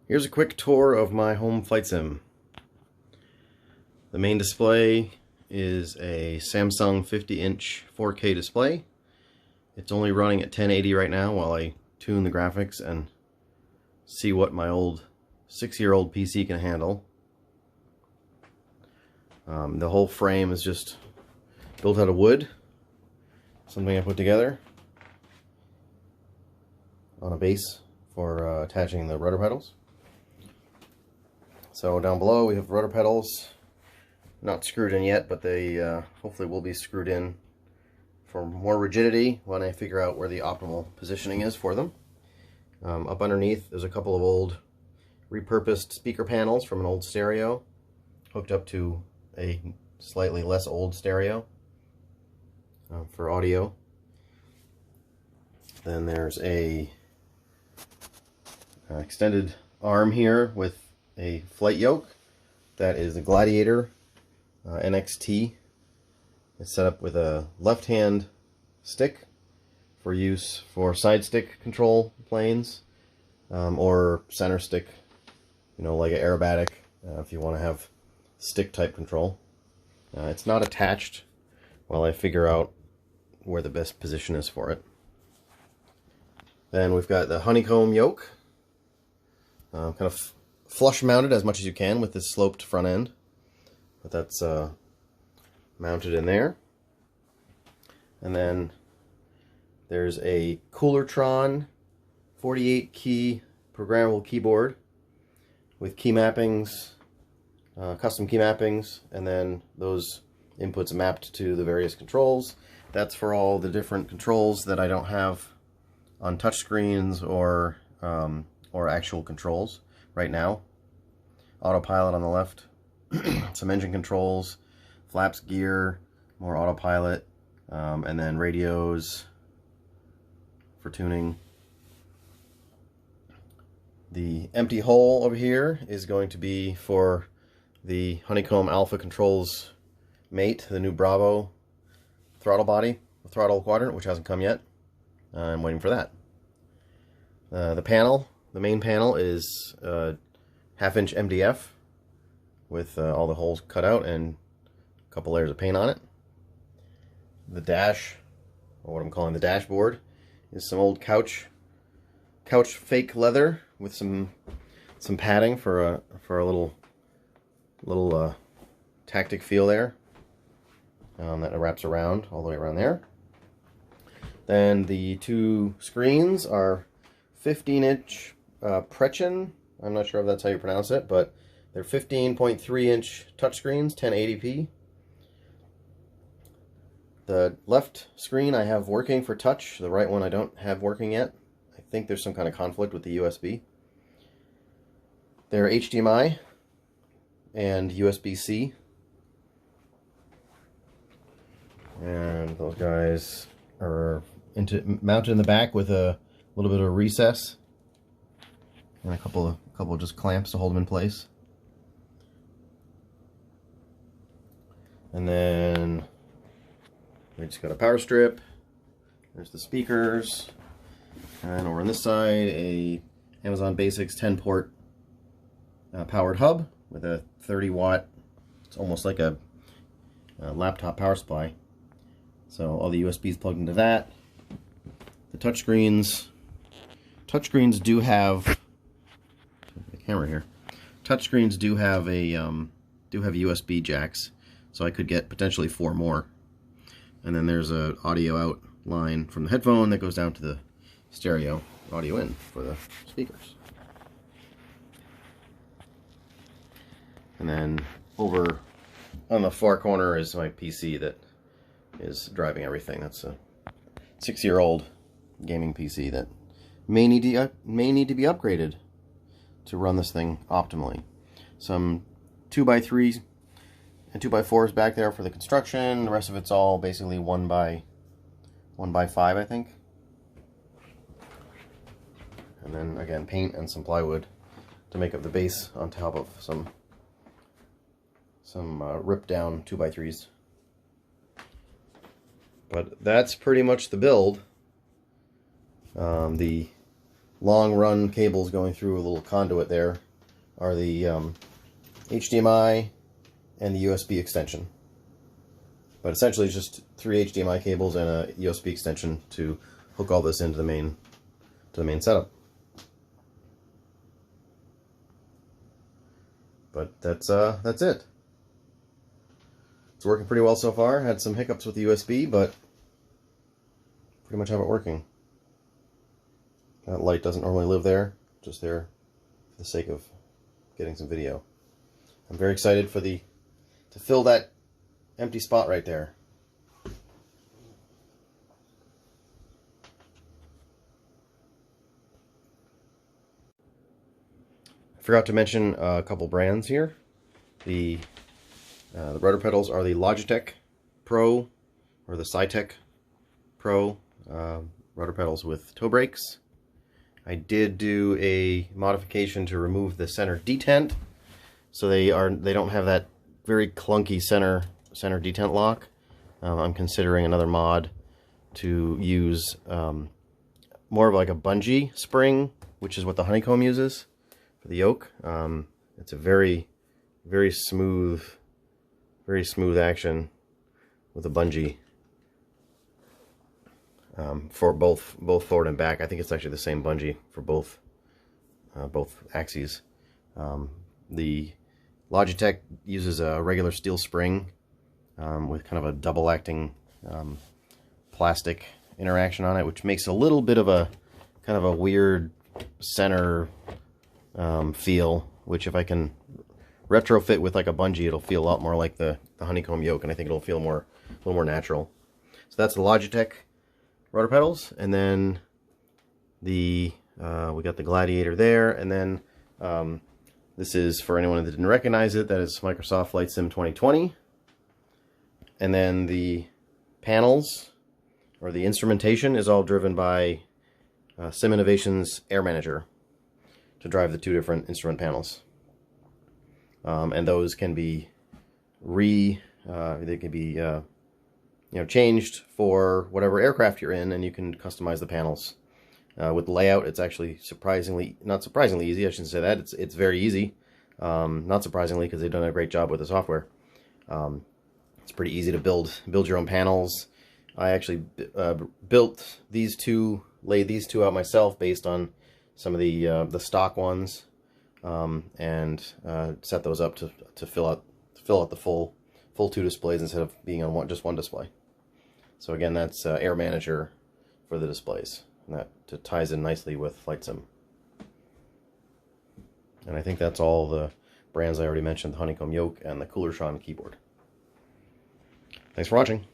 Here's a quick tour of my home flight sim. The main display is a Samsung 50-inch 4K display. It's only running at 1080 right now while I tune the graphics and see what my old 6-year-old PC can handle. The whole frame is just built out of wood, something I put together on a base for attaching the rotor pedals. So down below we have rotor pedals, not screwed in yet, but they hopefully will be screwed in for more rigidity when I figure out where the optimal positioning is for them. Up underneath there's a couple of old repurposed speaker panels from an old stereo hooked up to a slightly less old stereo for audio. Then there's a extended arm here with a flight yoke. That is the Gladiator NXT. It's set up with a left-hand stick for use for side stick control planes, or center stick, like an aerobatic, if you want to have stick type control. It's not attached while I figure out where the best position is for it. Then we've got the honeycomb yoke, kind of flush mounted as much as you can with this sloped front end, but that's mounted in there. And then there's a Coolertron 48 key programmable keyboard with key mappings, custom key mappings, and then those inputs mapped to the various controls. That's for all the different controls that I don't have on touchscreens or actual controls right now. Autopilot on the left, some engine controls, flaps, gear, more autopilot, and then radios for tuning. The empty hole over here is going to be for the Honeycomb Alpha Controls Mate, the new Bravo throttle body, throttle quadrant, which hasn't come yet. I'm waiting for that. The main panel is 1/2-inch MDF with all the holes cut out and a couple layers of paint on it. The dash, or what I'm calling the dashboard, is some old couch fake leather with some padding for a little tactic feel there, that wraps around all the way around there. Then the two screens are 15-inch Prechen. I'm not sure if that's how you pronounce it, but they're 15.3-inch touchscreens, 1080p. The left screen I have working for touch. The right one I don't have working yet. I think there's some kind of conflict with the USB. They're HDMI and USB-C. And those guys are mounted in the back with a little bit of a recess and a couple of just clamps to hold them in place. And then we just got a power strip. There's the speakers. And over on this side, a Amazon Basics 10-port powered hub with a 30-watt, it's almost like a laptop power supply. So all the USBs plugged into that. The touchscreens do have the camera here. Touchscreens do have USB jacks, so I could get potentially 4 more. And then there's a audio out line from the headphone that goes down to the stereo audio in for the speakers. And then over on the far corner is my PC that is driving everything. That's a 6-year-old gaming PC that may need to be upgraded to run this thing optimally. Some 2x3s and 2x4s back there for the construction. The rest of it's all basically 1x5, I think. And then again, paint and some plywood to make up the base on top of some ripped down 2x3s. But that's pretty much the build. The long run cables going through a little conduit there are the HDMI and the USB extension. But essentially it's just 3 HDMI cables and a USB extension to hook all this into the main setup. But that's it. It's working pretty well so far. Had some hiccups with the USB, but pretty much have it working. That light doesn't normally live there, just there for the sake of getting some video. I'm very excited to fill that empty spot right there. I forgot to mention a couple brands here. The Rotor Pedals are the Logitech Pro or the Cytec Pro rotor pedals with toe brakes. I did do a modification to remove the center detent, so they don't have that very clunky center detent lock. I'm considering another mod to use more of like a bungee spring, which is what the Honeycomb uses for the yoke. It's a very smooth action with a bungee. For both forward and back. I think it's actually the same bungee for both axes. The Logitech uses a regular steel spring with kind of a double acting plastic interaction on it, which makes a little bit of a kind of a weird center feel, which if I can retrofit with like a bungee, it'll feel a lot more like the Honeycomb yoke, and I think it'll feel a little more natural. So that's the Logitech rotor pedals, and then we got the Gladiator there, and then this is for anyone that didn't recognize it. That is Microsoft Flight Sim 2020, and then the panels or the instrumentation is all driven by Sim Innovation's Air Manager to drive the 2 different instrument panels, and those can be changed for whatever aircraft you're in, and you can customize the panels. With layout, it's actually not surprisingly easy. I shouldn't say that. It's very easy. Not surprisingly, because they've done a great job with the software. It's pretty easy to build your own panels. I actually laid these two out myself based on some of the stock ones, and set those up to fill out the full 2 displays instead of being on just one display. So again, that's Air Manager for the displays, and that ties in nicely with Flight Sim. And I think that's all the brands I already mentioned: the Honeycomb yoke and the Cooler Sean keyboard. Thanks for watching.